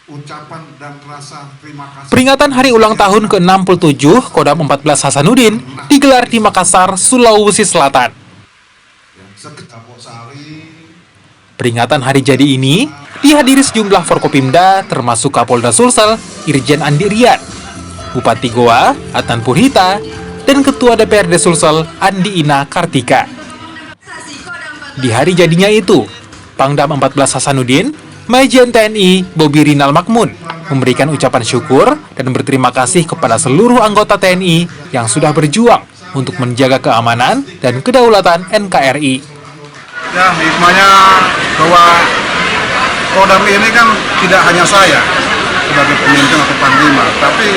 ucapan dan rasa terima kasih. Peringatan hari ulang tahun ke-67 Kodam 14 Hasanuddin digelar di Makassar, Sulawesi Selatan. Peringatan hari jadi ini dihadiri sejumlah Forkopimda termasuk Kapolda Sulsel, Irjen Andi Rian, Bupati Goa, Adnan Purhita, dan Ketua DPRD Sulsel, Andi Ina Kartika. Di hari jadinya itu, Pangdam 14 Hasanuddin, Majen TNI Bobi Rinal Makmun memberikan ucapan syukur dan berterima kasih kepada seluruh anggota TNI yang sudah berjuang untuk menjaga keamanan dan kedaulatan NKRI. Ya, hikmahnya bahwa Kodam ini kan tidak hanya saya sebagai pemimpin atau panglima, tapi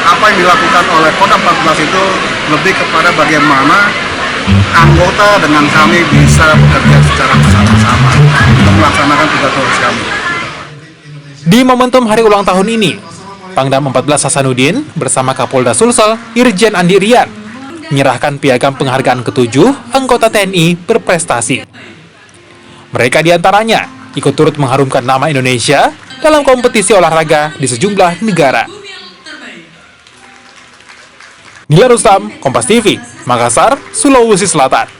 apa yang dilakukan oleh Kodam 14 itu lebih kepada bagaimana anggota dengan kami bisa bekerja secara bersama-sama untuk melaksanakan tugas kami. Di momentum hari ulang tahun ini, Pangdam 14 Hasanuddin bersama Kapolda Sulsel, Irjen Andi Rian, menyerahkan piagam penghargaan ke-7 anggota TNI berprestasi. Mereka diantaranya ikut turut mengharumkan nama Indonesia dalam kompetisi olahraga di sejumlah negara. Nila Rustam, Kompas TV, Makassar, Sulawesi Selatan.